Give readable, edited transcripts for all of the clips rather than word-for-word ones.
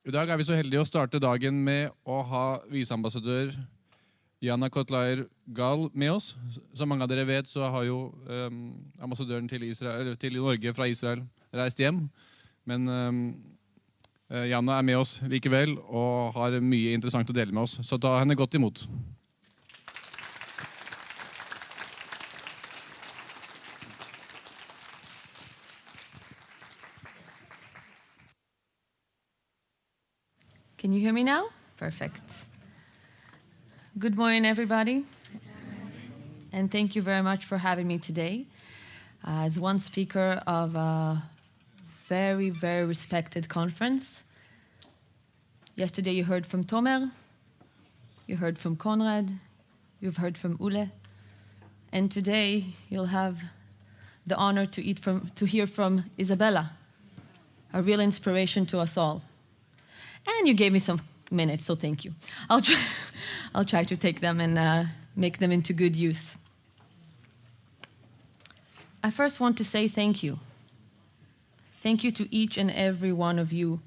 I dag vi så heldige å starte dagen med å ha viseambassadør Yana Kotlyar-Gal med oss. Som mange av dere vet, så har jo ambassadøren til Norge fra Israel reist hjem. Men Yana med oss likevel og har mye interessant å dele med oss. Så ta henne godt imot. Can you hear me now? Perfect. Good morning, everybody. And thank you very much for having me today as one speaker of a very, very respected conference. Yesterday you heard from Tomer, you heard from Konrad, you've heard from Ule, and today you'll have the honor to hear from Isabella, a real inspiration to us all. And you gave me some minutes, so thank you. I'll try to take them and make them into good use. I first want to say thank you. Thank you to each and every one of you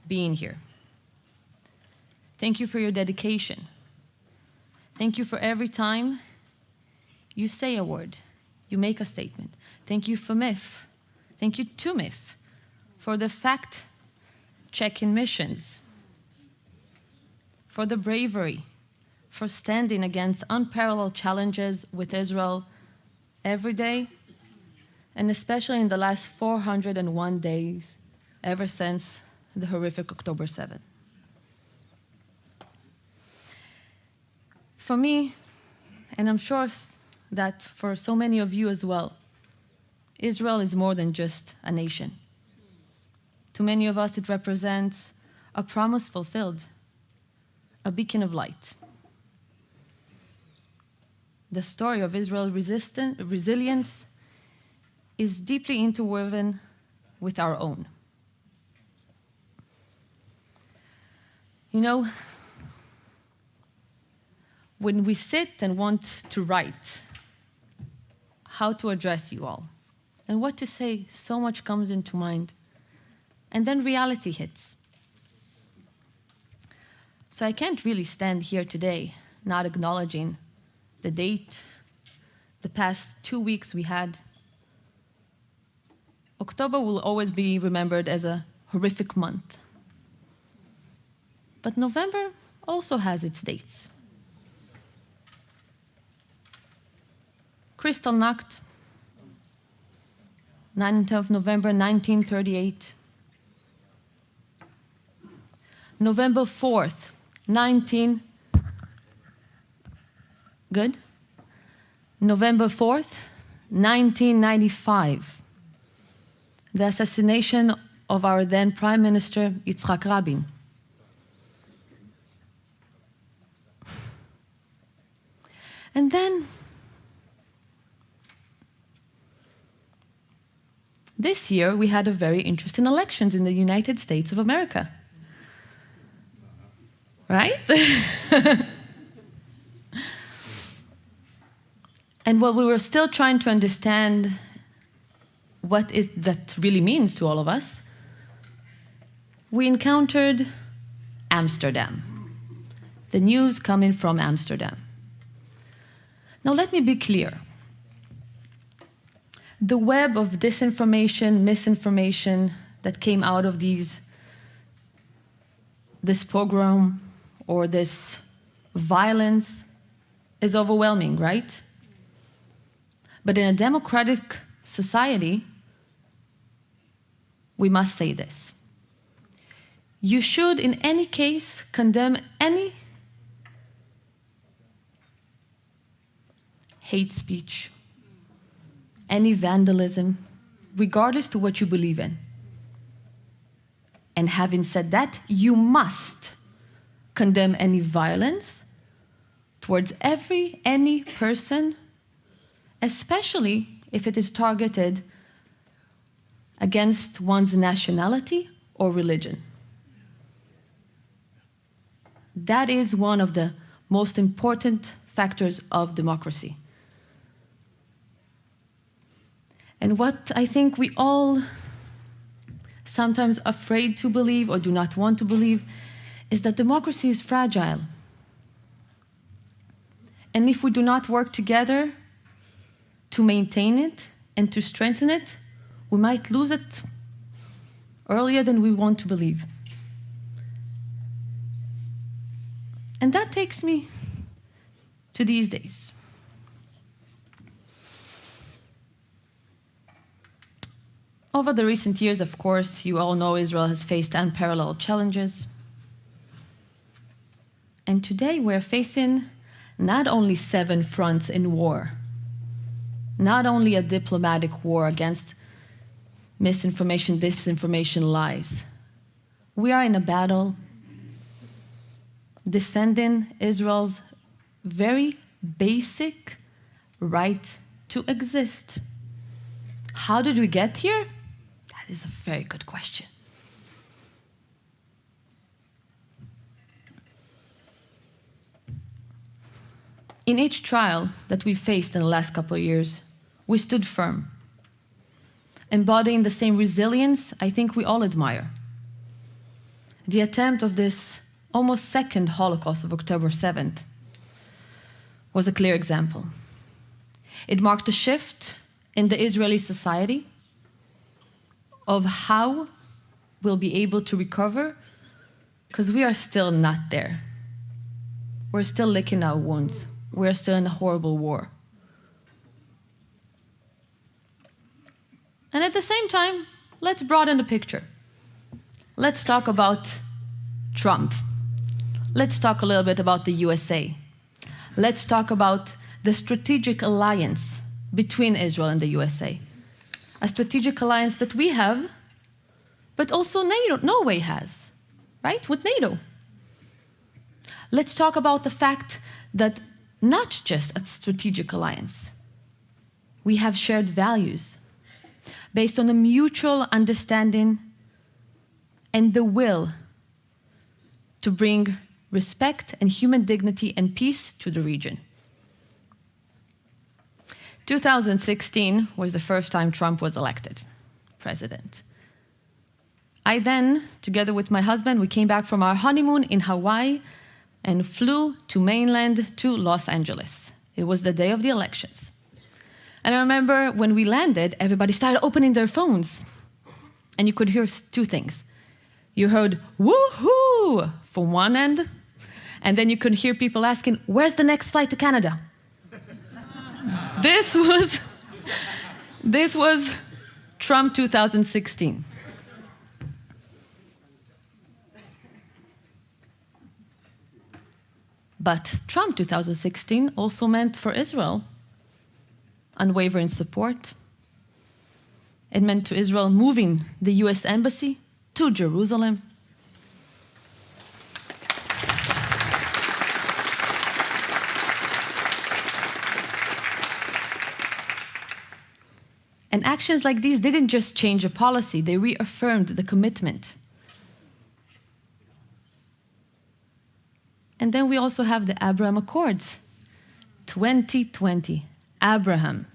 being here. Thank you for your dedication. Thank you for every time you say a word, you make a statement. Thank you for MIF. Thank you to MIF for the fact-checking missions, for the bravery, for standing against unparalleled challenges with Israel every day, and especially in the last 401 days, ever since the horrific October 7th. For me, and I'm sure that for so many of you as well, Israel is more than just a nation. To many of us, it represents a promise fulfilled, a beacon of light. The story of Israel's resilience is deeply interwoven with our own. You know, when we sit and want to write how to address you all and what to say, so much comes into mind. And then reality hits. So I can't really stand here today not acknowledging the date, the past 2 weeks we had. October will always be remembered as a horrific month. But November also has its dates. Kristallnacht, 9th of November 1938. November 4th, November 4th, 1995. The assassination of our then Prime Minister, Yitzhak Rabin. And then, this year we had a very interesting elections in the United States of America. Right? And while we were still trying to understand what that really means to all of us, we encountered Amsterdam, the news coming from Amsterdam. Now let me be clear. The web of disinformation, misinformation that came out of this pogrom or this violence is overwhelming, right? But in a democratic society, we must say this. You should, in any case, condemn any hate speech, any vandalism, regardless to what you believe in. And having said that, you must condemn any violence towards any person, especially if it is targeted against one's nationality or religion. That is one of the most important factors of democracy. And what I think we all sometimes afraid to believe or do not want to believe, is that democracy is fragile. And if we do not work together to maintain it and to strengthen it, we might lose it earlier than we want to believe. And that takes me to these days. Over the recent years, of course, you all know Israel has faced unparalleled challenges. And today we're facing not only 7 fronts in war, not only a diplomatic war against misinformation, disinformation, lies. We are in a battle defending Israel's very basic right to exist. How did we get here? That is a very good question. In each trial that we faced in the last couple of years, we stood firm, embodying the same resilience I think we all admire. The attempt of this almost second Holocaust of October 7th was a clear example. It marked a shift in the Israeli society of how we'll be able to recover, because we are still not there. We're still licking our wounds. We're still in a horrible war. And at the same time, let's broaden the picture. Let's talk about Trump. Let's talk a little bit about the USA. Let's talk about the strategic alliance between Israel and the USA. A strategic alliance that we have, but also Norway has, right? With NATO. Let's talk about the fact that not just a strategic alliance, we have shared values based on a mutual understanding and the will to bring respect and human dignity and peace to the region. 2016 was the first time Trump was elected president. I then, together with my husband, we came back from our honeymoon in Hawaii and flew to mainland to Los Angeles. It was the day of the elections. And I remember when we landed, everybody started opening their phones. And you could hear 2 things. You heard, woohoo, from one end, and then you could hear people asking, where's the next flight to Canada? This was Trump 2016. But Trump 2016 also meant for Israel unwavering support. It meant to Israel moving the US embassy to Jerusalem. And actions like these didn't just change a policy, they reaffirmed the commitment. And then we also have the Abraham Accords, 2020, Abraham,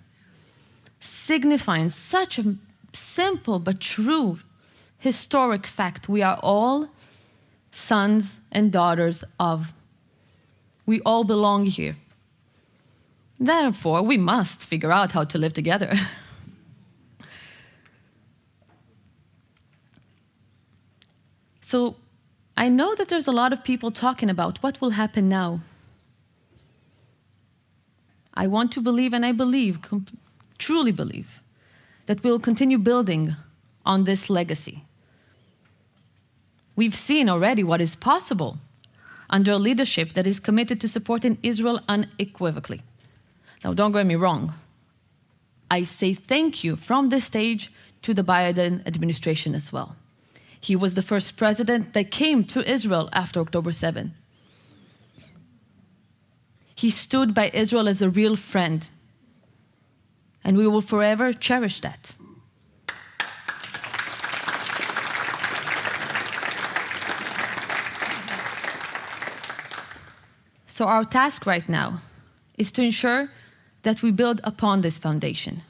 signifying such a simple but true historic fact. We are all sons and daughters of. We all belong here. Therefore, we must figure out how to live together. So I know that there's a lot of people talking about what will happen now. I want to believe, and I believe, truly believe, that we'll continue building on this legacy. We've seen already what is possible under a leadership that is committed to supporting Israel unequivocally. Now, don't get me wrong. I say thank you from this stage to the Biden administration as well. He was the first president that came to Israel after October 7. He stood by Israel as a real friend, and we will forever cherish that. So our task right now is to ensure that we build upon this foundation.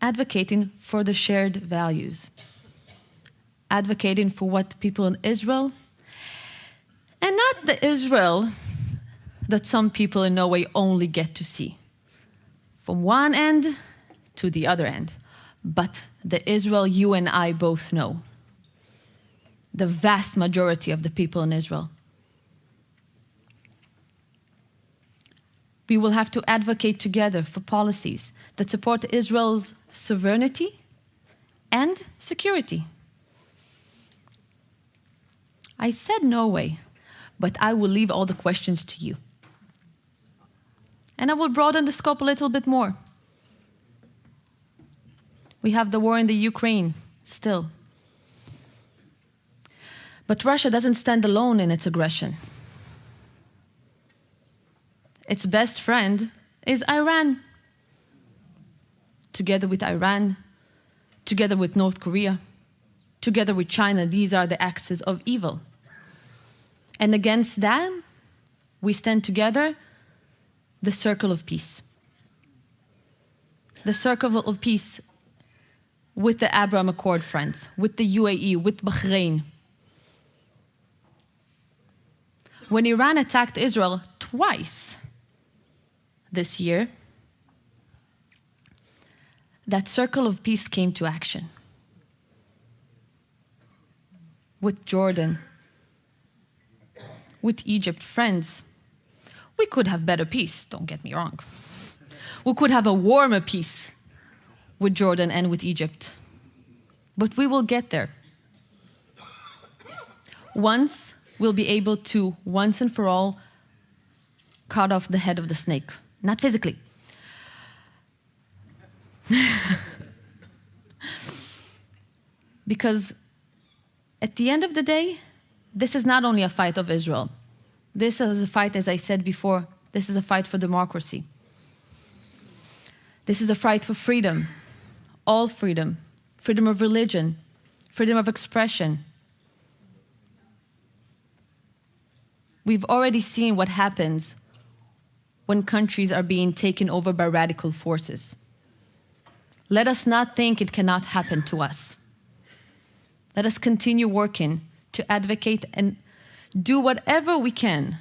advocating for the shared values, advocating for what people in Israel, and not the Israel that some people in Norway only get to see, from one end to the other end, but the Israel you and I both know, the vast majority of the people in Israel. We will have to advocate together for policies that support Israel's sovereignty and security. I said Norway, but I will leave all the questions to you. And I will broaden the scope a little bit more. We have the war in the Ukraine still. But Russia doesn't stand alone in its aggression. Its best friend is Iran. Together with Iran, together with North Korea, together with China, these are the axes of evil. And against them, we stand together, the circle of peace. The circle of peace with the Abraham Accord friends, with the UAE, with Bahrain. When Iran attacked Israel twice this year, that circle of peace came to action. With Jordan, with Egypt, friends, we could have better peace, don't get me wrong. We could have a warmer peace with Jordan and with Egypt. But we will get there. Once we'll be able to, once and for all, cut off the head of the snake. Not physically. Because at the end of the day, this is not only a fight of Israel. This is a fight, as I said before, this is a fight for democracy. This is a fight for freedom, all freedom, freedom of religion, freedom of expression. We've already seen what happens when countries are being taken over by radical forces. Let us not think it cannot happen to us. Let us continue working to advocate and do whatever we can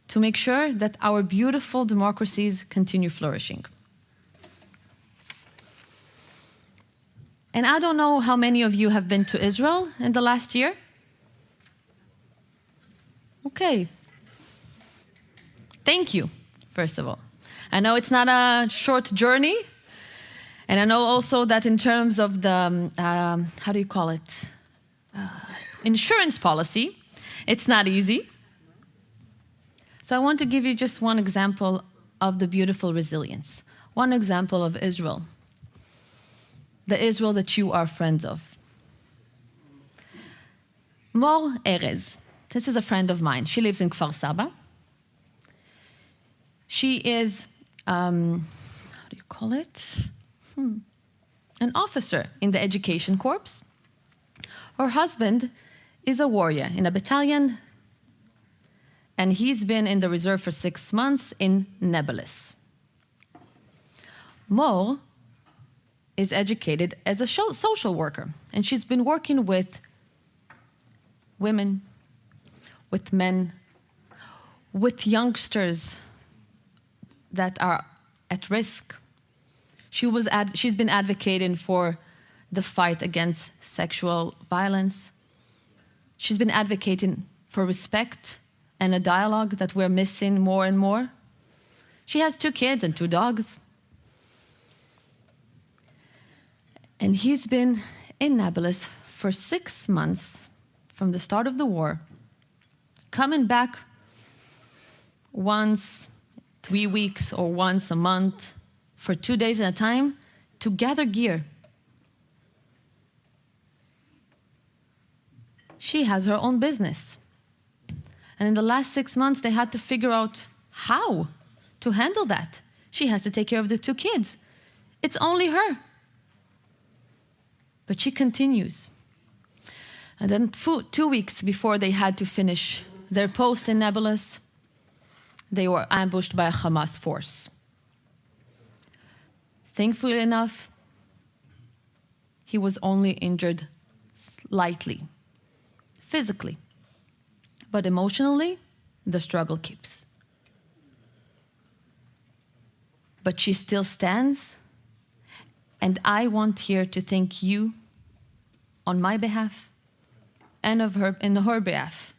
to make sure that our beautiful democracies continue flourishing. And I don't know how many of you have been to Israel in the last year. Okay. Thank you, first of all. I know it's not a short journey, and I know also that in terms of the, how do you call it, insurance policy, it's not easy. So I want to give you just one example of the beautiful resilience, one example of Israel, the Israel that you are friends of. Mor Erez, this is a friend of mine. She lives in Kfar Saba. She is, how do you call it? An officer in the education corps. Her husband is a warrior in a battalion, and he's been in the reserve for 6 months in Nablus. Mor is educated as a social worker, and she's been working with women, with men, with youngsters that are at risk. She's been advocating for the fight against sexual violence. She's been advocating for respect and a dialogue that we're missing more and more. She has 2 kids and 2 dogs. And he's been in Nablus for 6 months from the start of the war, coming back once 3 weeks or once a month for 2 days at a time to gather gear. She has her own business. And in the last 6 months, they had to figure out how to handle that. She has to take care of the 2 kids. It's only her. But she continues. And then 2 weeks before they had to finish their post in Nablus, they were ambushed by a Hamas force. thankfully enough, he was only injured slightly, physically. But emotionally, the struggle keeps. But she still stands, and I want here to thank you on my behalf and in her behalf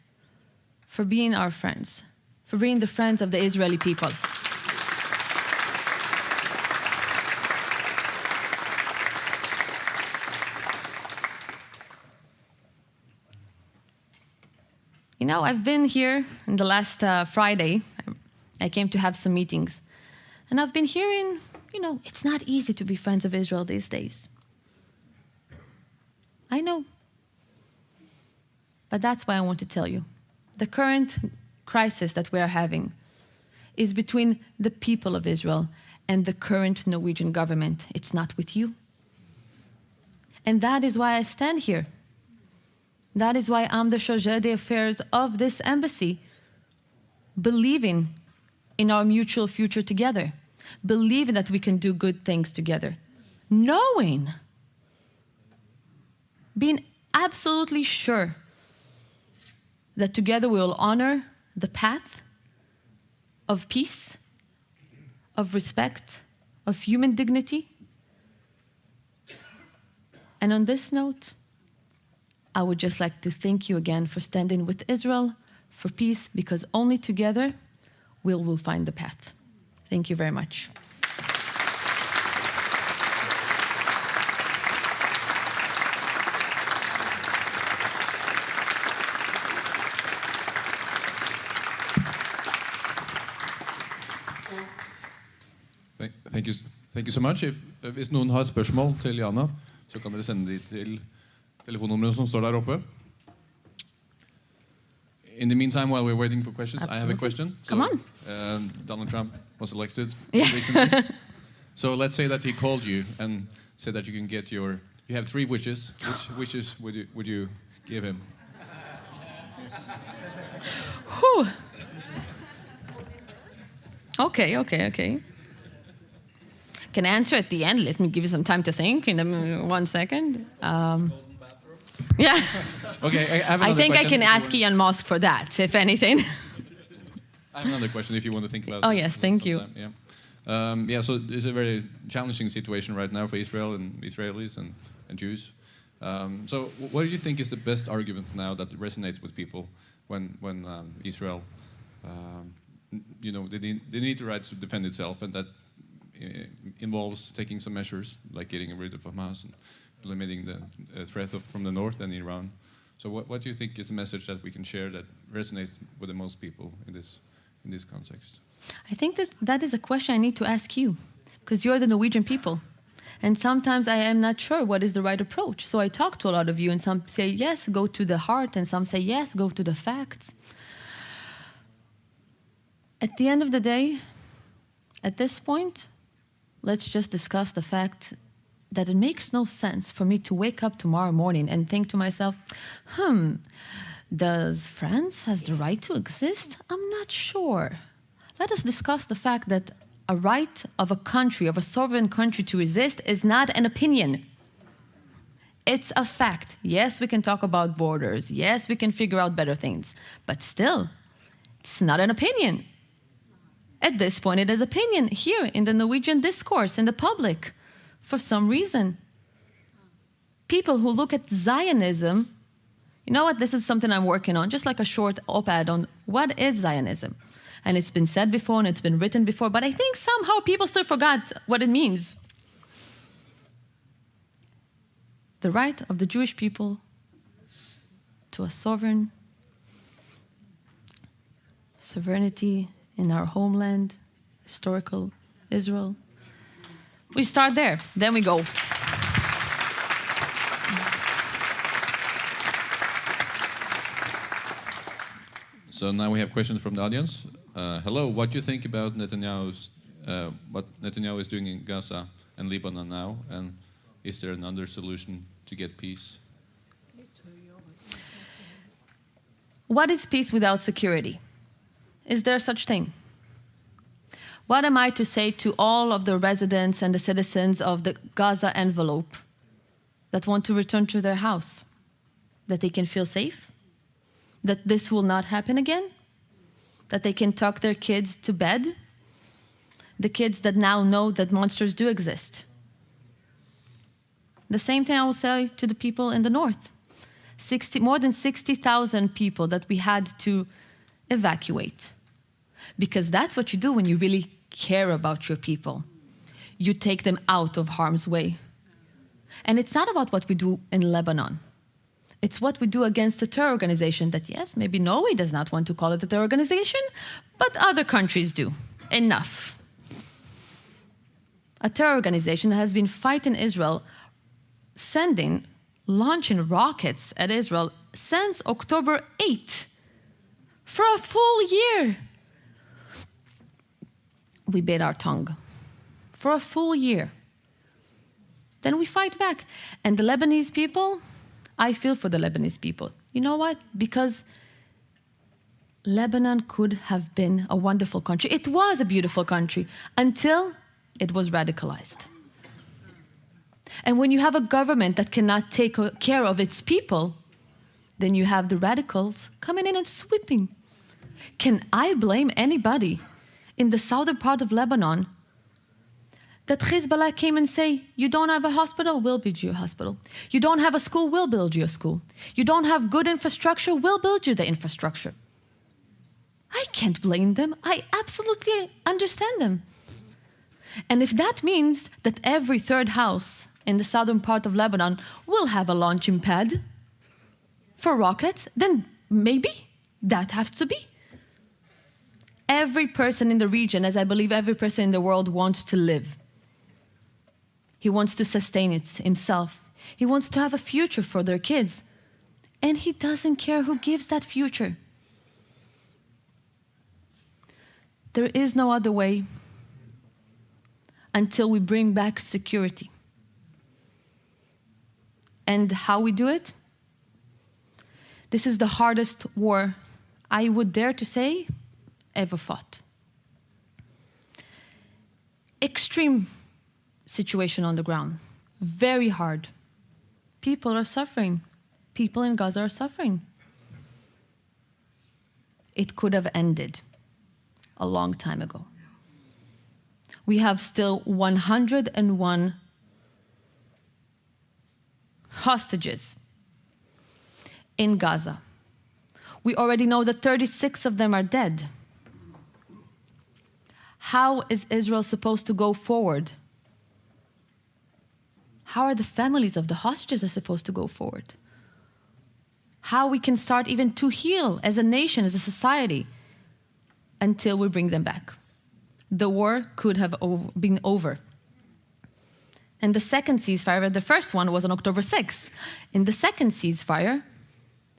for being our friends, for being the friends of the Israeli people. You know, I've been here in the last Friday. I came to have some meetings. And I've been hearing, you know, it's not easy to be friends of Israel these days. I know. But that's why I want to tell you. The current crisis that we are having is between the people of Israel and the current Norwegian government. It's not with you. And that is why I stand here. That is why I'm the chargé d'affaires of this embassy, believing in our mutual future together, believing that we can do good things together, knowing, being absolutely sure that together we will honor the path of peace, of respect, of human dignity. And on this note, I would just like to thank you again for standing with Israel for peace, because only together we will find the path. Thank you very much. Thank you so much. Hvis noen har spørsmål til Yana, så kan dere sende de til telefonnummeret som står der oppe. In the meantime, while we're waiting for questions, Absolutely. I have a question. Come on. Donald Trump was elected Yeah. recently. So let's say that he called you and said that you can get you have 3 wishes. Which wishes would you give him? Whew. Okay. Can I answer at the end? Let me give you some time to think in 1 second. Yeah. Okay, I have another I think I question can ask Elon Musk for that, if anything. I have another question if you want to think about Oh, this yes, thank you. sometime. Yeah. So it's a very challenging situation right now for Israel and Israelis and Jews. So what do you think is the best argument now that resonates with people when Israel, they need the right to defend itself, and that involves taking some measures like getting rid of Hamas and limiting the threat from the north and Iran. So what do you think is a message that we can share that resonates with the most people in this context? I think that is a question I need to ask you, because you're the Norwegian people. And sometimes I am not sure what is the right approach. So I talk to a lot of you, and some say, yes, go to the heart, and some say, yes, go to the facts. At the end of the day, at this point, let's just discuss the fact that it makes no sense for me to wake up tomorrow morning and think to myself, does France has the right to exist? I'm not sure. Let us discuss the fact that a right of a country, of a sovereign country to exist is not an opinion. It's a fact. Yes, we can talk about borders. Yes, we can figure out better things. But still, it's not an opinion. At this point, it is opinion here in the Norwegian discourse, in the public, for some reason. People who look at Zionism, you know what, this is something I'm working on, just like a short op-ed on what is Zionism. And it's been said before and it's been written before, but I think somehow people still forgot what it means. The right of the Jewish people to a sovereignty in our homeland, historical Israel. We start there, then we go. So now we have questions from the audience. Hello, what do you think about what Netanyahu is doing in Gaza and Lebanon now? And is there another solution to get peace? What is peace without security? Is there such thing? What am I to say to all of the residents and the citizens of the Gaza envelope that want to return to their house? That they can feel safe? That this will not happen again? That they can tuck their kids to bed? The kids that now know that monsters do exist. The same thing I will say to the people in the north. More than 60,000 people that we had to evacuate. Because that's what you do when you really care about your people. You take them out of harm's way. And it's not about what we do in Lebanon. It's what we do against a terror organization that, yes, maybe Norway does not want to call it a terror organization, but other countries do. Enough. A terror organization that has been fighting Israel, launching rockets at Israel since October 8th, for a full year. We bit our tongue for a full year. Then we fight back. And the Lebanese people, I feel for the Lebanese people. You know what? Because Lebanon could have been a wonderful country. It was a beautiful country until it was radicalized. And when you have a government that cannot take care of its people, then you have the radicals coming in and sweeping. Can I blame anybody in the southern part of Lebanon that Hezbollah came and say, you don't have a hospital, we'll build you a hospital. You don't have a school, we'll build you a school. You don't have good infrastructure, we'll build you the infrastructure. I can't blame them. I absolutely understand them. And if that means that every third house in the southern part of Lebanon will have a launching pad for rockets, then maybe that has to be. Every person in the region, as I believe every person in the world, wants to live. He wants to sustain himself. He wants to have a future for their kids. And he doesn't care who gives that future. There is no other way until we bring back security. And how we do it? This is the hardest war, I would dare to say, ever fought. Extreme situation on the ground. Very hard. People are suffering. People in Gaza are suffering. It could have ended a long time ago. We have still 101 hostages in Gaza. We already know that 36 of them are dead. How is Israel supposed to go forward? How are the families of the hostages supposed to go forward? How we can start even to heal as a nation, as a society, until we bring them back. The war could have been over. And the second ceasefire, the first one was on October 6th. In the second ceasefire,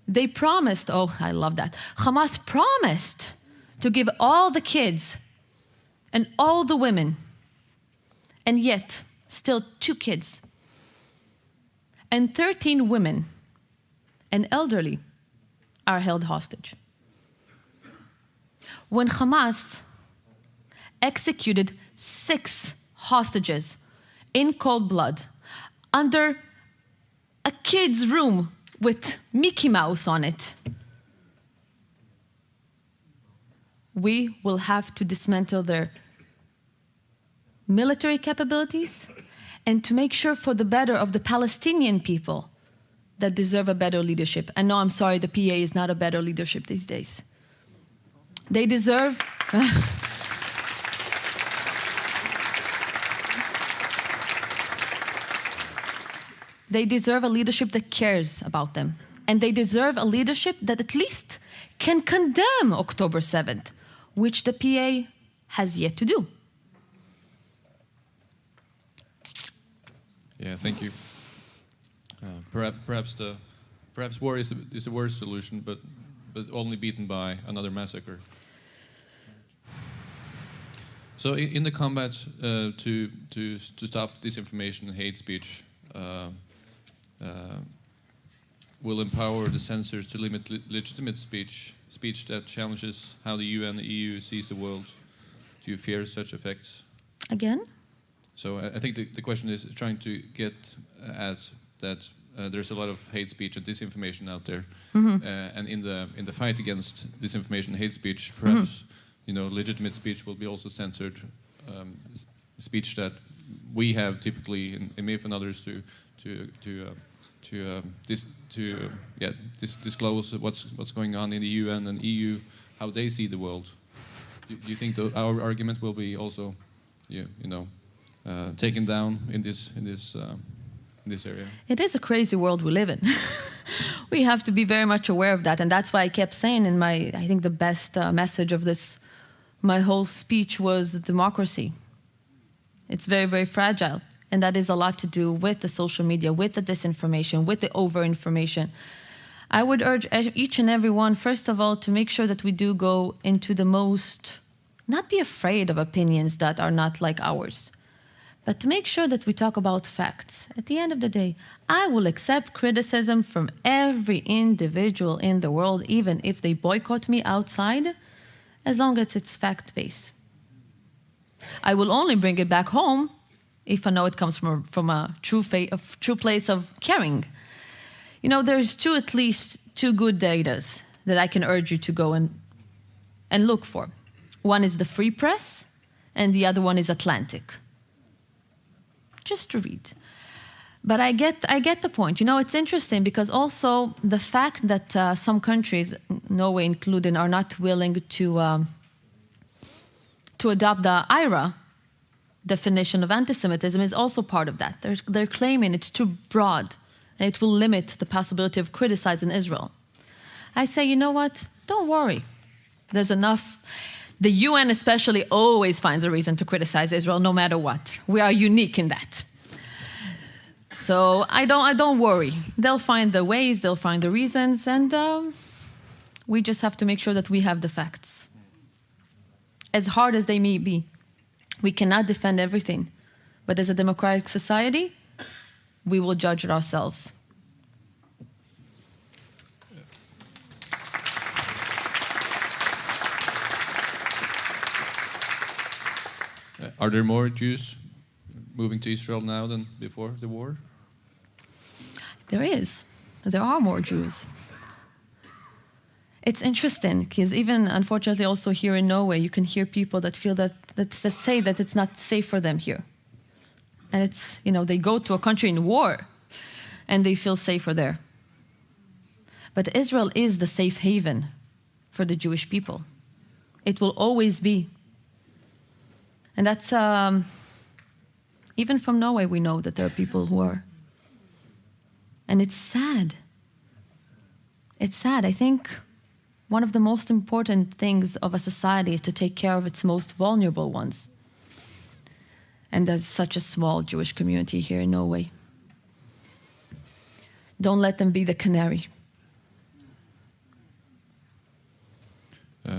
they promised, oh, I love that. Hamas promised to give all the kids and all the women, and yet still 2 kids and 13 women and elderly are held hostage. When Hamas executed 6 hostages in cold blood under a kid's room with Mickey Mouse on it, we will have to dismantle their military capabilities and to make sure for the better of the Palestinian people that deserve a better leadership. And no, I'm sorry, the PA is not a better leadership these days. They deserve... They deserve a leadership that cares about them. And they deserve a leadership that at least can condemn October 7th, which the PA has yet to do. Yeah, thank you. Perhaps war is the worst solution, but only beaten by another massacre. So in the combat to stop disinformation and hate speech, will empower the censors to limit legitimate speech that challenges how the UN and the EU sees the world, do you fear such effects? Again? So I think the question is trying to get at that there's a lot of hate speech and disinformation out there, and in the fight against disinformation and hate speech, perhaps legitimate speech will be also censored, speech that we have typically in MIF and others to disclose what's going on in the UN and EU, how they see the world. Do you think our argument will be also, taken down in this area? It is a crazy world we live in. We have to be very much aware of that, and that's why I kept saying in I think the best message of my whole speech was democracy. It's very, very fragile, and that is a lot to do with the social media, with the disinformation, with the over-information. I would urge each and every one, first of all, to make sure that we do go into not be afraid of opinions that are not like ours, but to make sure that we talk about facts. At the end of the day, I will accept criticism from every individual in the world, even if they boycott me outside, as long as it's fact-based. I will only bring it back home if I know it comes from a true place of caring. There's at least two good datas that I can urge you to go and look for. One is the Free Press, and the other one is Atlantic. Just to read. But I get the point. It's interesting because also the fact that some countries, Norway included, are not willing to adopt the IRA definition of anti-Semitism is also part of that. They're claiming it's too broad and it will limit the possibility of criticizing Israel. I say, you know what? Don't worry. There's enough. The UN especially always finds a reason to criticize Israel no matter what. We are unique in that. So I don't worry. They'll find the ways, they'll find the reasons, and we just have to make sure that we have the facts. As hard as they may be, we cannot defend everything. But as a democratic society, we will judge it ourselves. Are there more Jews moving to Israel now than before the war? There are more Jews. It's interesting because even, unfortunately, also here in Norway, you can hear people that feel that say that it's not safe for them here. And it's, they go to a country in war and they feel safer there. But Israel is the safe haven for the Jewish people. It will always be. And that's, even from Norway, we know that there are people who are. And it's sad. It's sad. I think one of the most important things of a society is to take care of its most vulnerable ones. And there's such a small Jewish community here in Norway. Don't let them be the canary.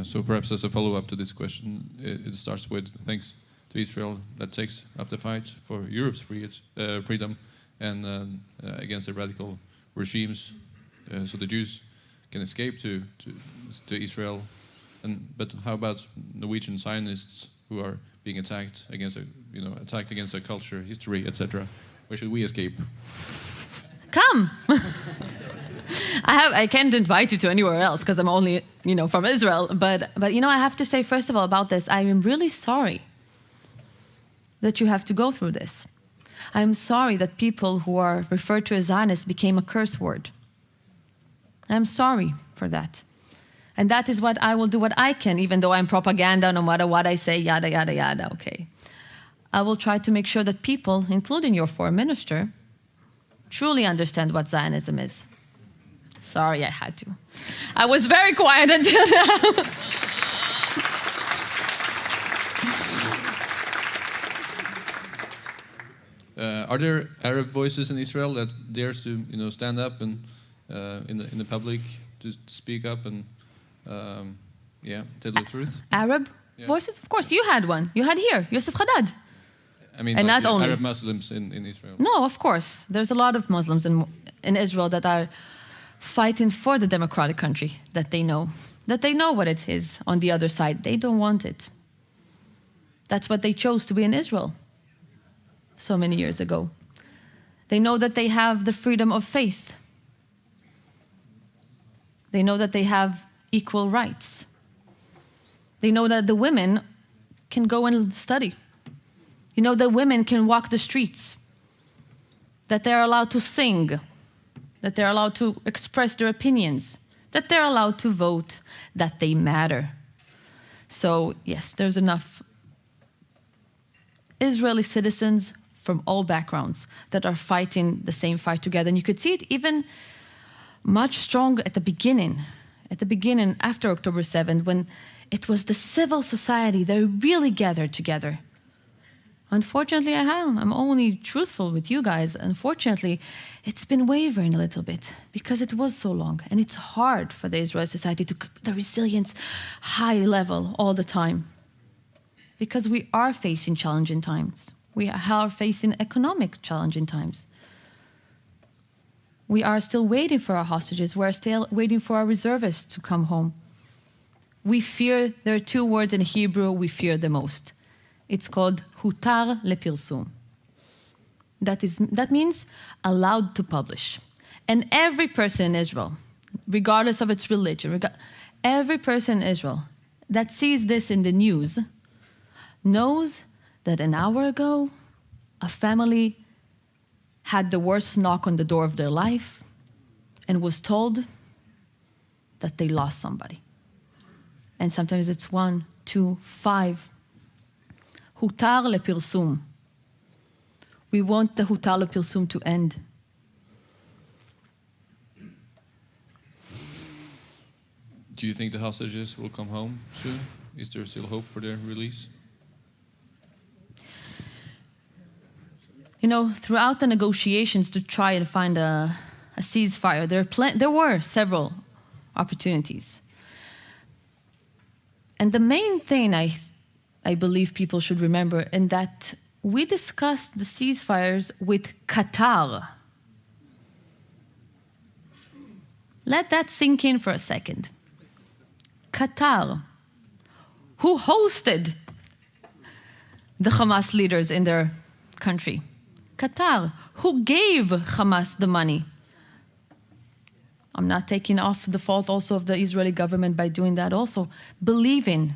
So perhaps as a follow-up to this question, it starts with thanks to Israel that takes up the fight for Europe's freedom and against the radical regimes, so the Jews can escape to Israel. But how about Norwegian Zionists who are being attacked against their culture, history, etc.? Where should we escape? Come. I can't invite you to anywhere else because I'm only, from Israel. But I have to say, first of all, about this, I am really sorry that you have to go through this. I am sorry that people who are referred to as Zionists became a curse word. I'm sorry for that. And that is what I will do what I can, even though I'm propaganda, no matter what I say, yada, yada, yada, okay. I will try to make sure that people, including your foreign minister, truly understand what Zionism is. Sorry, I had to. I was very quiet until now. Are there Arab voices in Israel that dares to, stand up and in the public to speak up and tell the truth? Arab voices? Of course, you had one. You had here, Yusuf Haddad. I mean, and like not only Arab Muslims in Israel. No, of course. There's a lot of Muslims in Israel that are fighting for the democratic country that they know what it is on the other side. They don't want it. That's what they chose to be in Israel so many years ago. They know that they have the freedom of faith. They know that they have equal rights. They know that the women can go and study. You know, that women can walk the streets, that they're allowed to sing, that they're allowed to express their opinions, that they're allowed to vote, that they matter. So, yes, there's enough Israeli citizens from all backgrounds that are fighting the same fight together. And you could see it even much stronger at the beginning after October 7th, when it was the civil society that really gathered together. Unfortunately, I'm only truthful with you guys. Unfortunately, it's been wavering a little bit because it was so long. And it's hard for the Israeli society to keep the resilience high level all the time. Because we are facing challenging times. We are facing economic challenging times. We are still waiting for our hostages. We're still waiting for our reservists to come home. We fear, there are two words in Hebrew we fear the most. It's called hutar lepirsum. That means allowed to publish. And every person in Israel, regardless of its religion, every person in Israel that sees this in the news knows that an hour ago, a family had the worst knock on the door of their life and was told that they lost somebody. And sometimes it's 1, 2, 5. Hutar lepirsum. We want the hutar lepirsum to end. Do you think the hostages will come home soon? Is there still hope for their release? You know, throughout the negotiations to try and find a ceasefire, there were several opportunities. And the main thing I believe people should remember is that we discussed the ceasefires with Qatar. Let that sink in for a second. Qatar, who hosted the Hamas leaders in their country. Qatar, who gave Hamas the money. I'm not taking off the fault also of the Israeli government by doing that also. Believing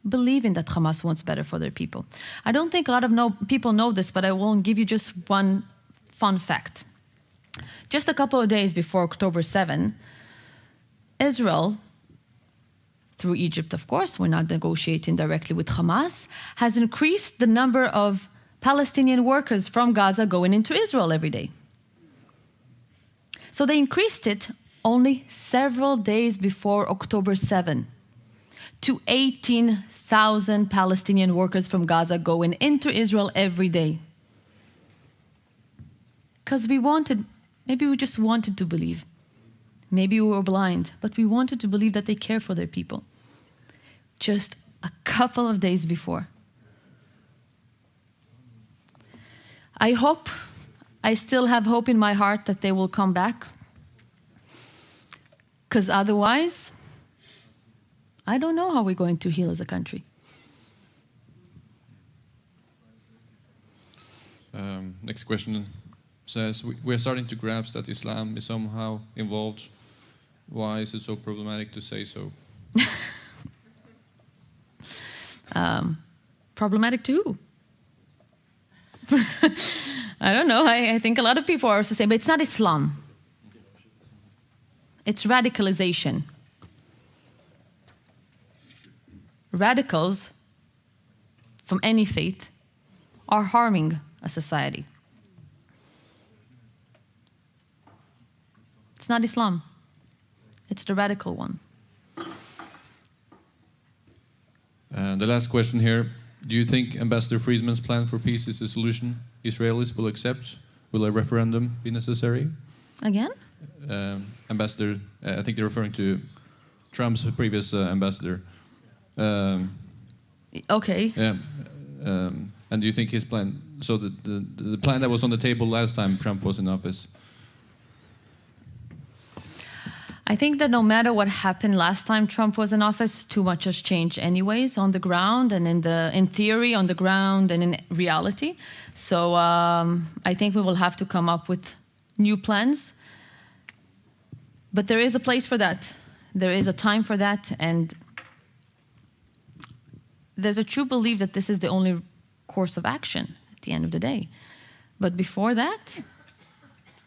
that Hamas wants better for their people. I don't think a lot of people know this, but I will give you just one fun fact. Just a couple of days before October 7, Israel, through Egypt, of course, we're not negotiating directly with Hamas, has increased the number of Palestinian workers from Gaza going into Israel every day. So they increased it only several days before October 7 to 18,000 Palestinian workers from Gaza going into Israel every day. Because maybe we just wanted to believe. Maybe we were blind, but we wanted to believe that they care for their people. Just a couple of days before. I still have hope in my heart that they will come back. Because otherwise, I don't know how we're going to heal as a country. Next question says, we're starting to grasp that Islam is somehow involved. Why is it so problematic to say so? Problematic to who? I don't know. I think a lot of people are also saying, but it's not Islam. It's radicalization. Radicals from any faith are harming a society. It's not Islam. It's the radical one. The last question here. Do you think Ambassador Friedman's plan for peace is a solution Israelis will accept? Will a referendum be necessary? Again? Ambassador, I think they're referring to Trump's previous ambassador. Okay. Yeah. And do you think his plan, so the plan that was on the table last time Trump was in office? I think that no matter what happened last time Trump was in office, too much has changed anyways on the ground and in theory on the ground and in reality. So I think we will have to come up with new plans. But there is a place for that. There is a time for that. And there's a true belief that this is the only course of action at the end of the day. But before that,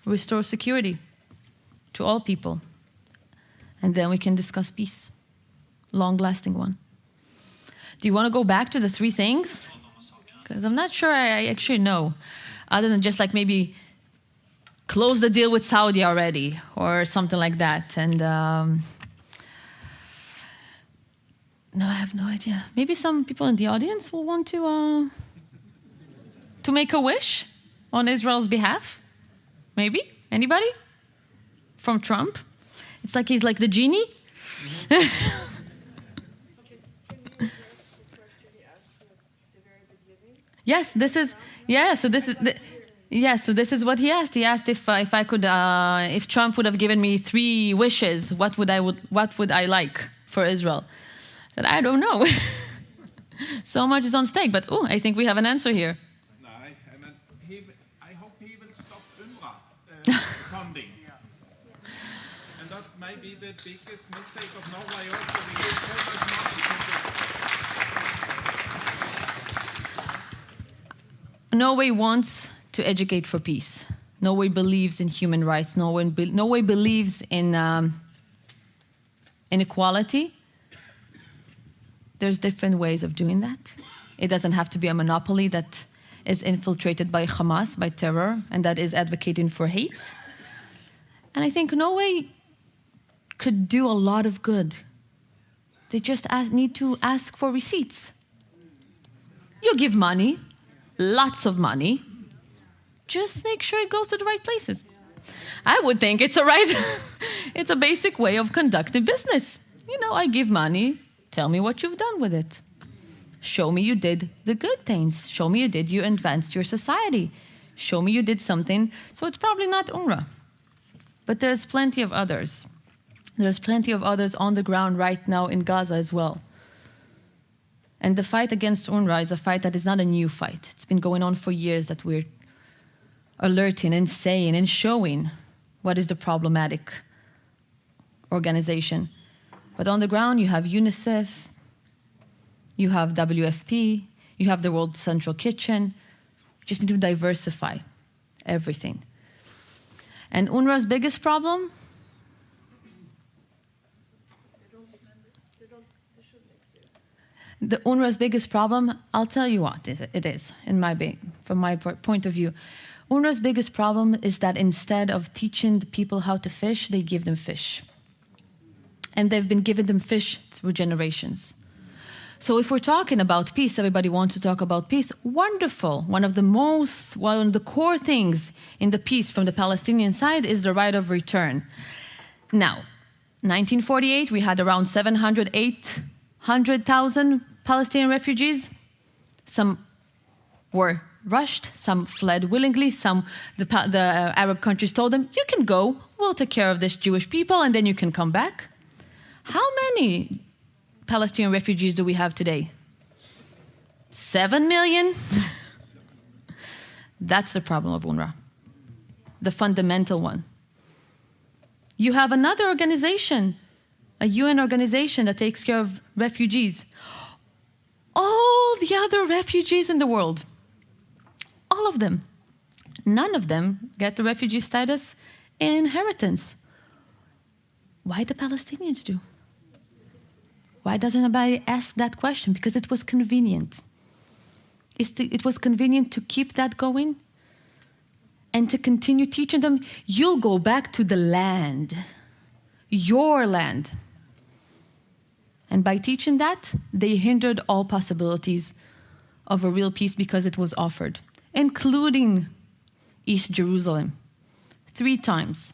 restore security to all people. And then we can discuss peace, long-lasting one. Do you want to go back to the three things? Because I'm not sure I actually know, other than just like maybe close the deal with Saudi already or something like that. And no, I have no idea. Maybe some people in the audience will want to make a wish on Israel's behalf. Maybe? Anybody? From Trump? It's like he's like the genie. Okay, can we repeat the question he asked at the very beginning? Yes, this is so this is what he asked. He asked if I could if Trump would have given me 3 wishes, what would I like for Israel? I said, I don't know. So much is on stake, but I think we have an answer here. No, I hope he will stop UNRWA funding. And that's maybe the biggest mistake of Norway also. We give so much money to this. Norway wants to educate for peace. Norway believes in human rights. Norway believes in equality. There's different ways of doing that. It doesn't have to be a monopoly that is infiltrated by Hamas, by terror, and that is advocating for hate. And I think Norway could do a lot of good. They just need to ask for receipts. You give money, lots of money, just make sure it goes to the right places. I would think it's it's a basic way of conducting business. I give money, tell me what you've done with it. Show me you did the good things. Show me you advanced your society. Show me you did something. So it's probably not UNRWA. But there's plenty of others. There's plenty of others on the ground right now in Gaza as well. And the fight against UNRWA is a fight that is not a new fight. It's been going on for years, that we're alerting and saying and showing what is the problematic organization. But on the ground, you have UNICEF, you have WFP, you have the World Central Kitchen. You just need to diversify everything. And UNRWA's biggest problem? They shouldn't exist. The UNRWA's biggest problem, I'll tell you what it is, from my point of view. UNRWA's biggest problem is that instead of teaching the people how to fish, they give them fish. And they've been giving them fish through generations. So if we're talking about peace, everybody wants to talk about peace. Wonderful. One of the core things in the peace from the Palestinian side is the right of return. Now, 1948, we had around 800,000 Palestinian refugees. Some were rushed, some fled willingly, the Arab countries told them, you can go, we'll take care of this Jewish people, and then you can come back. How many Palestinian refugees do we have today? 7 million? That's the problem of UNRWA, the fundamental one. You have another organization, a UN organization that takes care of refugees. All the other refugees in the world, all of them, none of them get the refugee status in inheritance. Why the Palestinians do? Why doesn't anybody ask that question? Because it was convenient. It was convenient to keep that going and to continue teaching them, you'll go back to the land, your land. And by teaching that, they hindered all possibilities of a real peace because it was offered, including East Jerusalem, 3 times.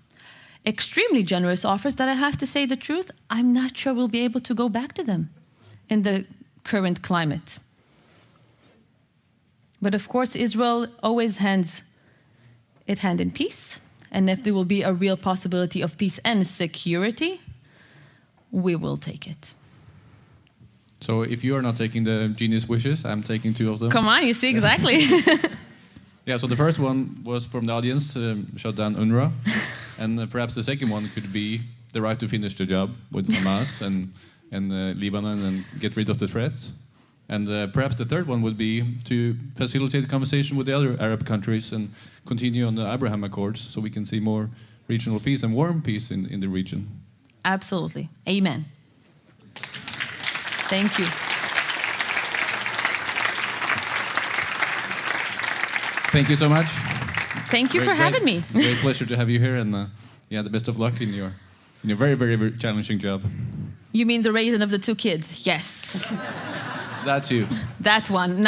Extremely generous offers that, I have to say the truth, I'm not sure we'll be able to go back to them in the current climate. But of course, Israel always hands it hand in peace, and if there will be a real possibility of peace and security, we will take it. So if you are not taking the genius wishes, I'm taking 2 of them. Come on, you see exactly. Yeah, so the first one was from the audience, shut down UNRWA. And perhaps the second one could be the right to finish the job with Hamas and Lebanon and get rid of the threats. And perhaps the third one would be to facilitate conversation with the other Arab countries and continue on the Abraham Accords so we can see more regional peace and warm peace in the region. Absolutely. Amen. Thank you. Thank you so much. Thank you for having me. Great pleasure to have you here, and the best of luck in your very, very, very challenging job. You mean the raising of the 2 kids? Yes. That too. That one.